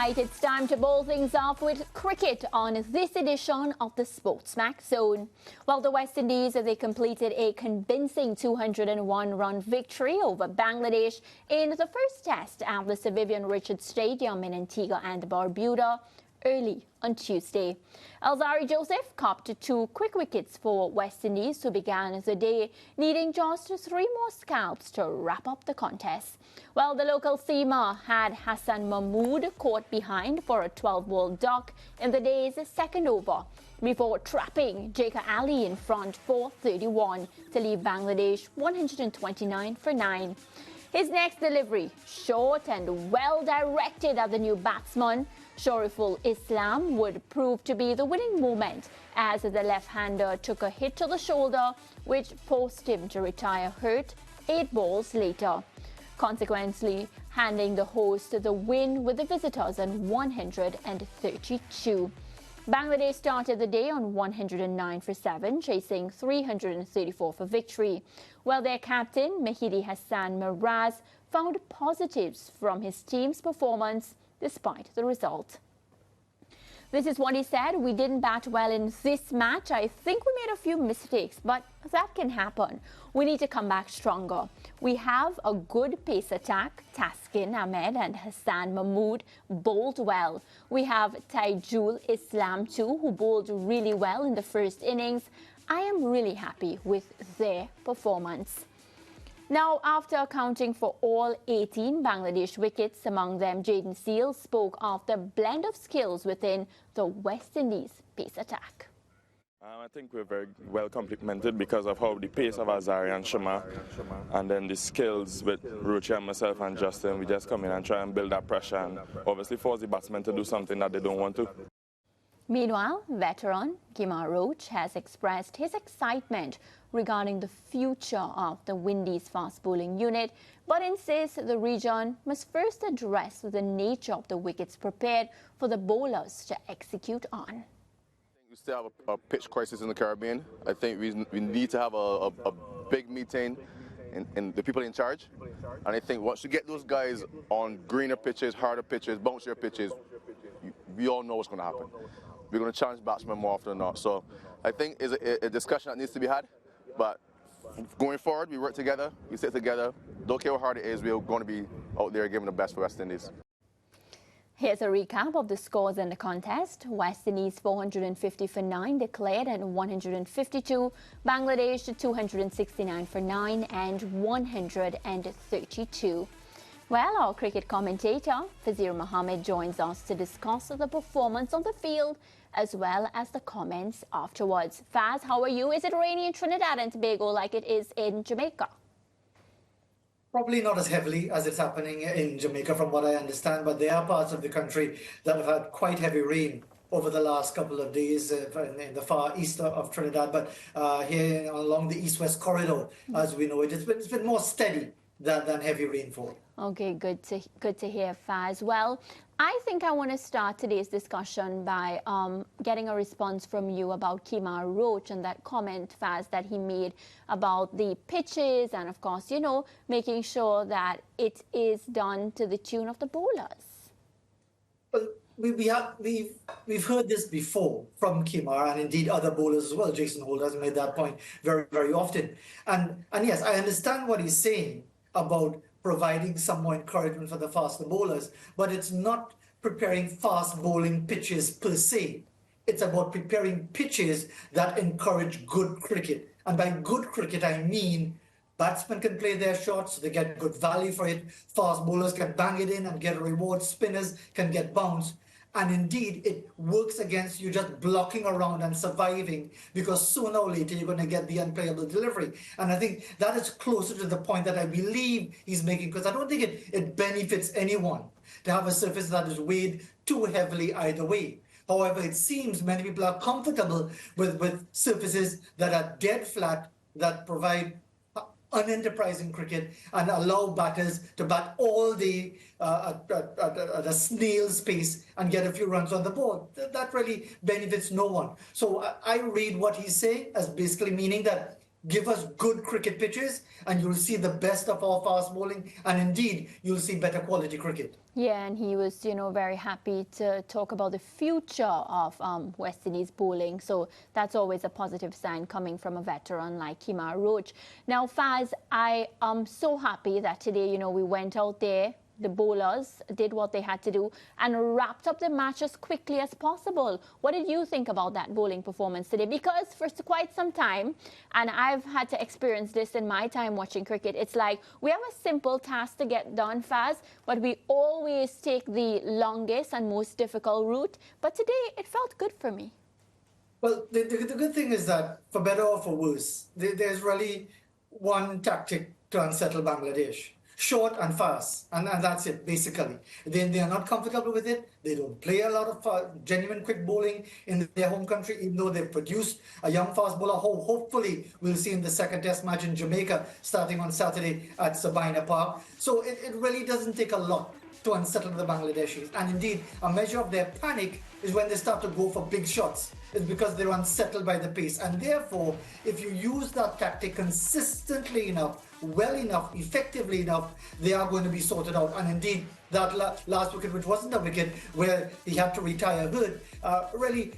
Right, it's time to bowl things off with cricket on this edition of the SportsMax Zone. Well, the West Indies, they completed a convincing 201-run victory over Bangladesh in the first test at the Sir Vivian Richards Stadium in Antigua and Barbuda early on Tuesday. Alzari Joseph copped 2 quick wickets for West Indies, who began the day needing just 3 more scalps to wrap up the contest. Well, the local seamer had Hassan Mahmood caught behind for a 12-ball duck in the day's second over before trapping Jacob Ali in front for 31 to leave Bangladesh 129 for 9. His next delivery, short and well-directed at the new batsman, Shariful Islam, would prove to be the winning moment as the left-hander took a hit to the shoulder, which forced him to retire hurt 8 balls later, consequently handing the host the win with the visitors on 132. Bangladesh started the day on 109 for 7, chasing 334 for victory, while their captain, Mehdi Hassan Miraz, found positives from his team's performance despite the result. This is what he said: "We didn't bat well in this match. I think we made a few mistakes, but that can happen. We need to come back stronger. We have a good pace attack. Taskin Ahmed and Hassan Mahmood bowled well. We have Taijul Islam too, who bowled really well in the first innings. I am really happy with their performance." Now, after accounting for all 18 Bangladesh wickets, among them Jaden Seal, spoke of the blend of skills within the West Indies pace attack. I think we're very well complemented because of how the pace of Azari and Shama, and then the skills with Ruchi and myself and Justin. We just come in and try and build that pressure and obviously force the batsmen to do something that they don't want to. Meanwhile, veteran Kemar Roach has expressed his excitement regarding the future of the Windies fast bowling unit, but insists the region must first address the nature of the wickets prepared for the bowlers to execute on. We still have a pitch crisis in the Caribbean. I think we need to have a big meeting in the people in charge. And I think once you get those guys on greener pitches, harder pitches, bouncier pitches, we all know what's going to happen. We're going to challenge batsmen more often than not. So I think it's a discussion that needs to be had. But going forward, we work together, we sit together. Don't care how hard it is, we're going to be out there giving the best for West Indies. Here's a recap of the scores in the contest. West Indies 450 for 9 declared and 152. Bangladesh 269 for 9 and 132. Well, our cricket commentator, Fazir Mohammed, joins us to discuss the performance on the field as well as the comments afterwards. Faz, how are you? Is it rainy in Trinidad and Tobago like it is in Jamaica? Probably not as heavily as it's happening in Jamaica, from what I understand, but there are parts of the country that have had quite heavy rain over the last couple of days in the far east of Trinidad. But here along the east-west corridor, as we know it, it's been more steady than heavy rainfall. Okay, good to hear, Faz. Well, I think I want to start today's discussion by getting a response from you about Kemar Roach and that comment, Faz, that he made about the pitches and, of course, you know, making sure that it is done to the tune of the bowlers. Well, we've heard this before from Kemar and indeed other bowlers as well. Jason Holt has made that point very, very often. And yes, I understand what he's saying about providing some more encouragement for the faster bowlers, but it's not preparing fast bowling pitches per se. It's about preparing pitches that encourage good cricket. And by good cricket, I mean batsmen can play their shots, they get good value for it, fast bowlers can bang it in and get a reward, spinners can get bounced. And indeed, it works against you just blocking around and surviving, because sooner or later you're going to get the unplayable delivery. And I think that is closer to the point that I believe he's making, because I don't think it benefits anyone to have a surface that is weighed too heavily either way. However, it seems many people are comfortable with surfaces that are dead flat, that provide unenterprising cricket and allow batters to bat all day at a snail's pace and get a few runs on the board. That really benefits no one. So I read what he's saying as basically meaning that give us good cricket pitches, and you'll see the best of our fast bowling, and indeed, you'll see better quality cricket. Yeah, and he was, very happy to talk about the future of West Indies bowling. So that's always a positive sign coming from a veteran like Kemar Roach. Now, Faz, I am so happy that today, we went out there. The bowlers did what they had to do and wrapped up the match as quickly as possible. What did you think about that bowling performance today? Because for quite some time, and I've had to experience this in my time watching cricket, it's like we have a simple task to get done fast, but we always take the longest and most difficult route. But today, it felt good for me. Well, the good thing is that, for better or for worse, there's really one tactic to unsettle Bangladesh. Short and fast, and that's it, basically. They are not comfortable with it. They don't play a lot of genuine quick bowling in their home country, even though they've produced a young fast bowler who hopefully we'll see in the second test match in Jamaica starting on Saturday at Sabina Park. So it really doesn't take a lot to unsettle the Bangladeshis. And indeed, a measure of their panic is when they start to go for big shots. It's because they're unsettled by the pace. And therefore, if you use that tactic consistently enough, well enough, effectively enough, they are going to be sorted out. And indeed, that last wicket, which wasn't a wicket where he had to retire Hood, really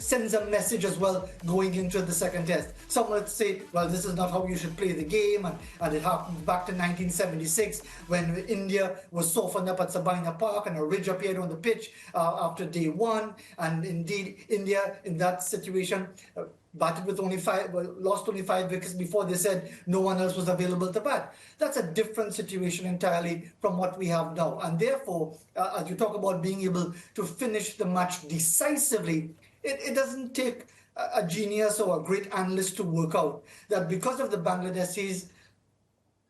sends a message as well going into the second test. Some would say, well, this is not how you should play the game, and it happened back to 1976 when India was softened up at Sabina Park and a ridge appeared on the pitch after day one. And indeed, India in that situation batted with lost only 5 wickets before they said no one else was available to bat. That's a different situation entirely from what we have now. And therefore, as you talk about being able to finish the match decisively, it doesn't take a genius or a great analyst to work out that because of the Bangladeshis'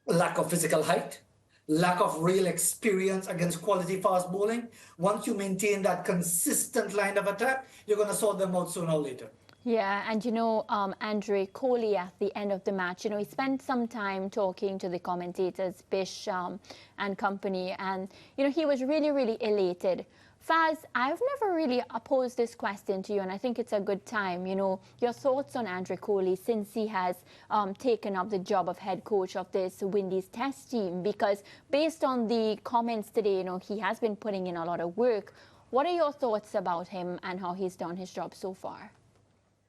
lack of physical height, lack of real experience against quality fast bowling, once you maintain that consistent line of attack, you're going to sort them out sooner or later. Yeah, and Andre Kohli at the end of the match, he spent some time talking to the commentators, Bish and company, and, he was really, really elated. Faz, I've never really posed this question to you, and I think it's a good time, your thoughts on Andre Kohli since he has taken up the job of head coach of this Windies test team, because based on the comments today, he has been putting in a lot of work. What are your thoughts about him and how he's done his job so far?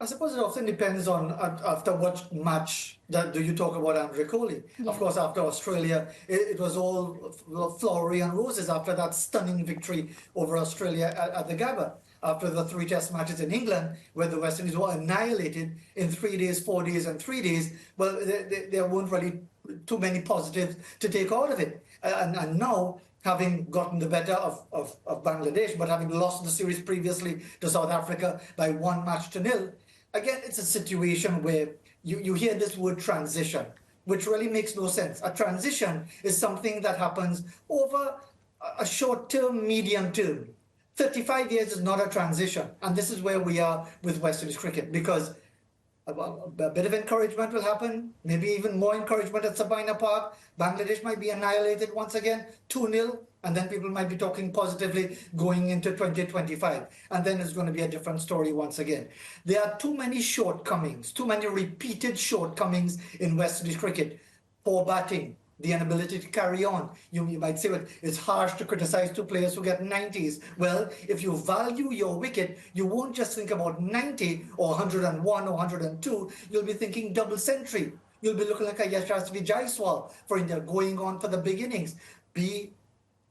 I suppose it often depends on after what match do you talk about Andre Kohli. Yeah. Of course, after Australia, it was all flowery and roses after that stunning victory over Australia at the Gabba. After the 3 test matches in England, where the West Indies were annihilated in 3 days, 4 days, and 3 days, well, there weren't really too many positives to take out of it. And now, having gotten the better of Bangladesh, but having lost the series previously to South Africa by 1-0, again, it's a situation where you hear this word transition, which really makes no sense. A transition is something that happens over a short term, medium term. 35 years is not a transition. And this is where we are with West Indies cricket, because a bit of encouragement will happen, maybe even more encouragement at Sabina Park. Bangladesh might be annihilated once again, 2-0, and then people might be talking positively going into 2025. And then it's going to be a different story once again. There are too many shortcomings, too many repeated shortcomings in West Indies cricket. Poor batting, the inability to carry on. You might say, well, it's harsh to criticize 2 players who get 90s. Well, if you value your wicket, you won't just think about 90 or 101 or 102. You'll be thinking double century. You'll be looking like a Yashasvi Jaiswal for India going on for the big innings. Be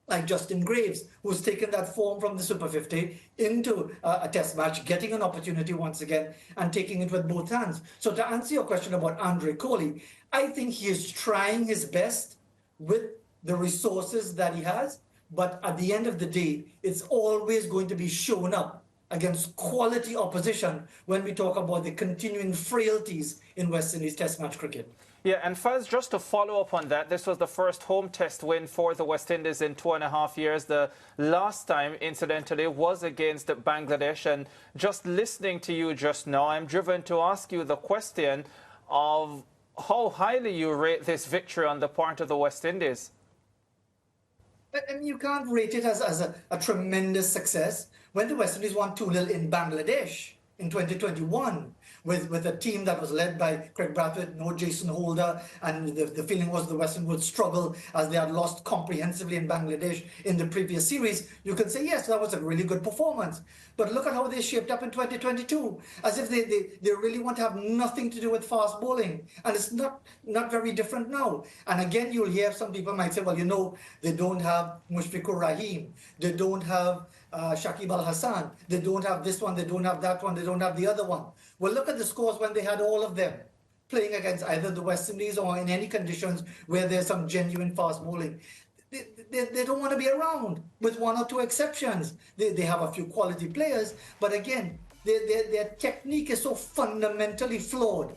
like Justin Graves, who's taken that form from the Super 50 into a test match, getting an opportunity once again and taking it with both hands. So to answer your question about Andre Kohli, I think he is trying his best with the resources that he has, but at the end of the day, it's always going to be shown up against quality opposition when we talk about the continuing frailties in West Indies test match cricket. Yeah, and Faz, just to follow up on that, this was the first home test win for the West Indies in 2.5 years. The last time, incidentally, was against Bangladesh. And just listening to you just now, I'm driven to ask you the question of how highly you rate this victory on the part of the West Indies. And you can't rate it as a tremendous success when the West Indies won 2-0 in Bangladesh in 2021 with a team that was led by Craig Brathwaite, no Jason Holder, and the feeling was the Western would struggle as they had lost comprehensively in Bangladesh in the previous series, you can say, yes, that was a really good performance. But look at how they shaped up in 2022, as if they really want to have nothing to do with fast bowling. And it's not very different now. And again, you'll hear some people might say, well, you know, they don't have Mushfiqur Rahim, they don't have Shakib Al Hassan, they don't have this one, they don't have that one, they don't have the other one. Well, look at the scores when they had all of them playing against either the West Indies or in any conditions where there's some genuine fast bowling. They don't want to be around, with one or two exceptions. They have a few quality players, but again, their technique is so fundamentally flawed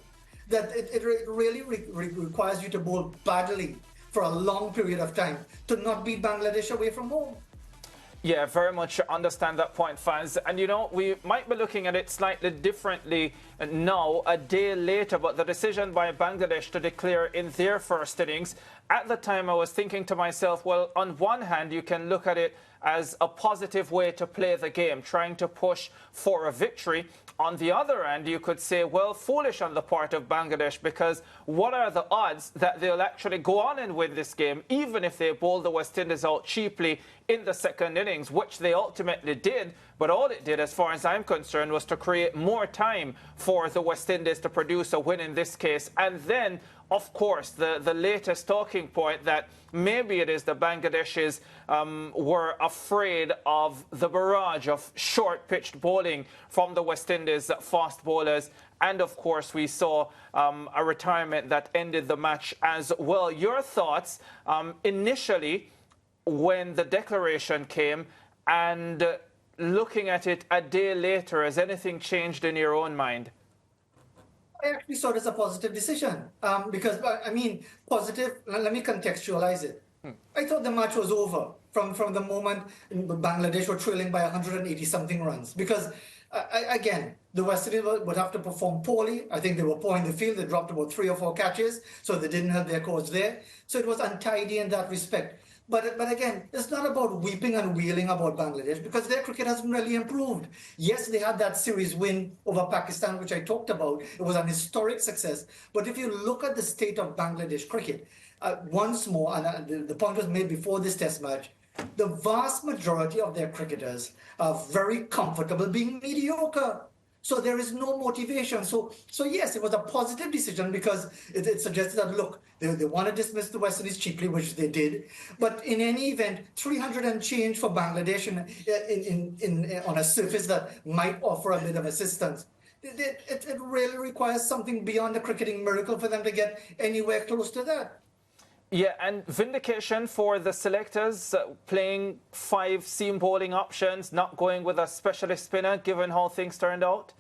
that it really requires you to bowl badly for a long period of time to not beat Bangladesh away from home. Yeah, very much understand that point, fans. And, you know, we might be looking at it slightly differently now, a day later, but the decision by Bangladesh to declare in their first innings, at the time I was thinking to myself, well, on one hand, you can look at it as a positive way to play the game, trying to push for a victory. On the other hand, you could say, well, foolish on the part of Bangladesh, because what are the odds that they'll actually go on and win this game, even if they bowl the West Indies out cheaply in the second innings, which they ultimately did. But all it did, as far as I'm concerned, was to create more time for the West Indies to produce a win in this case. And then, of course, the latest talking point that maybe it is the Bangladeshis were afraid of the barrage of short-pitched bowling from the West Indies fast bowlers. And, of course, we saw a retirement that ended the match as well. Your thoughts initially when the declaration came, and looking at it a day later, has anything changed in your own mind? I actually saw it as a positive decision because, I mean, positive, let me contextualize it. I thought the match was over from the moment Bangladesh were trailing by 180-something runs because, again, the West Indies would have to perform poorly. I think they were poor in the field. They dropped about 3 or 4 catches, so they didn't have their cause there. So it was untidy in that respect. But again, it's not about weeping and wailing about Bangladesh because their cricket hasn't really improved. Yes, they had that series win over Pakistan, which I talked about. It was an historic success. But if you look at the state of Bangladesh cricket, once more, and the point was made before this test match, the vast majority of their cricketers are very comfortable being mediocre. So there is no motivation. So yes, it was a positive decision because it suggested that, look, they want to dismiss the West Indies cheaply, which they did. But in any event, 300 and change for Bangladesh on a surface that might offer a bit of assistance. It really requires something beyond the cricketing miracle for them to get anywhere close to that. Yeah, and vindication for the selectors playing 5 seam bowling options, not going with a specialist spinner, given how things turned out?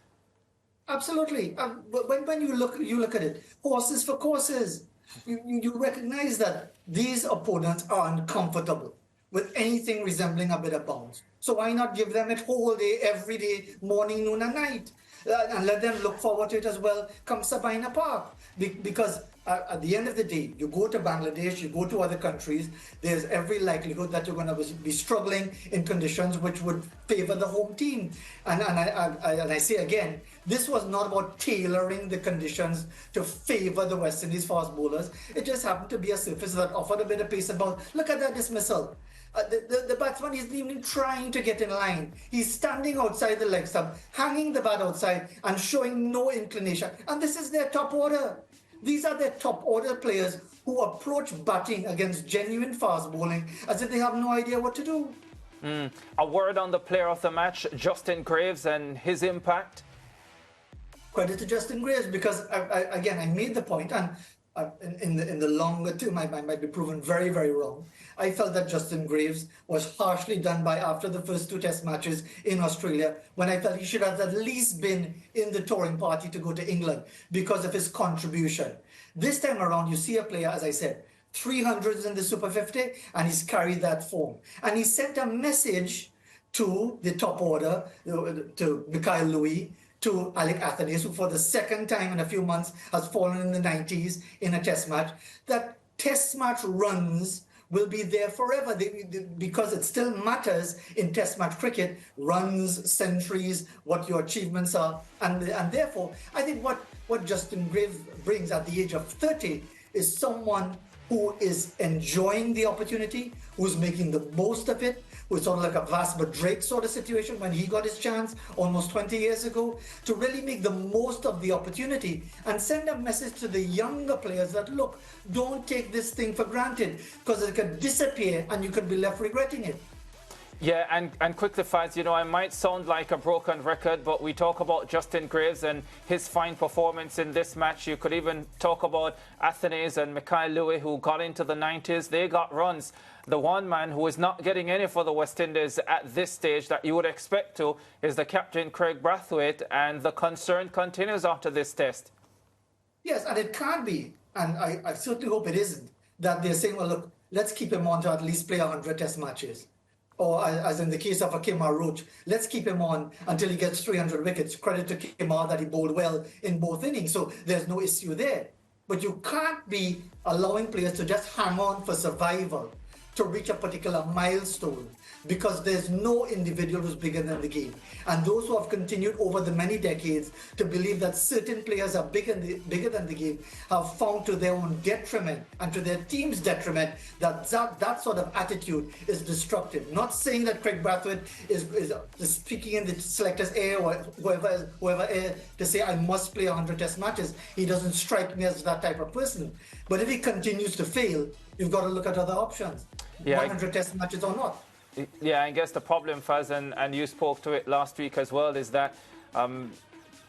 Absolutely. When you look at it, horses for courses. You recognize that these opponents are uncomfortable with anything resembling a bit of bounce. So why not give them it whole day, every day, morning, noon, and night, and let them look forward to it as well come Sabina Park? Because at the end of the day, you go to Bangladesh, you go to other countries, there's every likelihood that you're going to be struggling in conditions which would favor the home team. And I say again, this was not about tailoring the conditions to favor the West Indies fast bowlers. It just happened to be a surface that offered a bit of pace and bounce. Look at that dismissal. The batsman isn't even trying to get in line. He's standing outside the leg stump, hanging the bat outside and showing no inclination. And this is their top order. These are their top order players who approach batting against genuine fast bowling as if they have no idea what to do. A word on the player of the match, Justin Graves, and his impact? Credit to Justin Graves because, I made the point, and in the longer term, I might be proven very, very wrong. I felt that Justin Graves was harshly done by after the first 2 test matches in Australia, when I felt he should have at least been in the touring party to go to England because of his contribution. This time around, you see a player, as I said, 300s in the Super 50, and he's carried that form. And he sent a message to the top order, to Mikhail Louis, to Alec Athanaze, who for the second time in a few months has fallen in the 90s in a test match, that test match runs will be there forever because it still matters in test match cricket, runs, centuries, what your achievements are. And therefore, I think what Justin Graves brings at the age of 30 is someone who is enjoying the opportunity, who's making the most of it, who's sort of like a Vasper Drake sort of situation when he got his chance almost 20 years ago, to really make the most of the opportunity and send a message to the younger players that, look, don't take this thing for granted because it could disappear and you could be left regretting it. Yeah, and quickly, Faz, you know, I might sound like a broken record, but we talk about Justin Graves and his fine performance in this match. You could even talk about Athenaeus and Mikhail Louis, who got into the 90s. They got runs. The one man who is not getting any for the West Indies at this stage that you would expect to is the captain, Craig Brathwaite, and the concern continues after this test. Yes, and it can't be, and I certainly hope it isn't, that they're saying, well, look, let's keep him on to at least play 100 test matches. Or as in the case of Kemar Roach, let's keep him on until he gets 300 wickets. Credit to Kemar that he bowled well in both innings, so there's no issue there. But you can't be allowing players to just hang on for survival to reach a particular milestone, because there's no individual who's bigger than the game. And those who have continued over the many decades to believe that certain players are bigger than the game have found to their own detriment and to their team's detriment that sort of attitude is destructive. Not saying that Craig Brathwaite is speaking in the selector's ear or whoever ear to say I must play 100 test matches. He doesn't strike me as that type of person. But if he continues to fail, you've got to look at other options. Yeah, 100 test matches or not. Yeah, I guess the problem, Faz, and you spoke to it last week as well, is that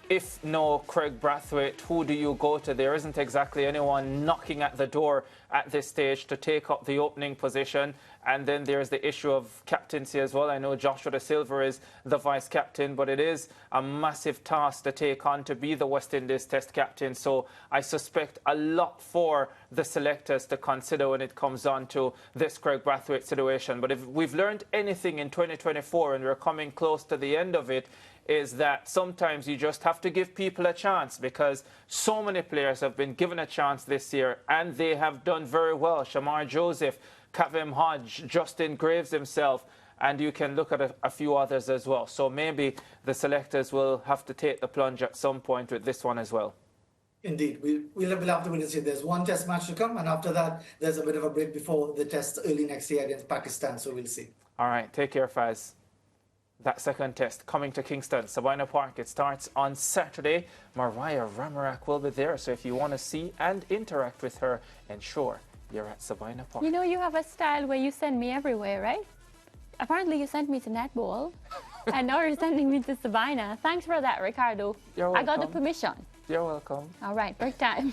if no Craig Brathwaite, who do you go to? There isn't exactly anyone knocking at the door at this stage to take up the opening position. And then there's the issue of captaincy as well. I know Joshua De Silva is the vice captain, but it is a massive task to take on to be the West Indies Test captain. So I suspect a lot for the selectors to consider when it comes on to this Craig Brathwaite situation. But if we've learned anything in 2024, and we're coming close to the end of it, is that sometimes you just have to give people a chance, because so many players have been given a chance this year and they have done very well. Shamar Joseph, Kavem Hodge, Justin Graves himself, and you can look at a few others as well. So maybe the selectors will have to take the plunge at some point with this one as well. Indeed. We'll have to wait and see. There's one test match to come, and after that, there's a bit of a break before the test early next year against Pakistan, so we'll see. All right, take care, Faz. That second test coming to Kingston, Sabina Park. It starts on Saturday. Mariah Ramarak will be there, so if you want to see and interact with her, ensure you're at Sabina Park. You know, you have a style where you send me everywhere, right? Apparently you sent me to netball, and now you're sending me to Sabina. Thanks for that, Ricardo. You're welcome. I got the permission. You're welcome. All right, break time.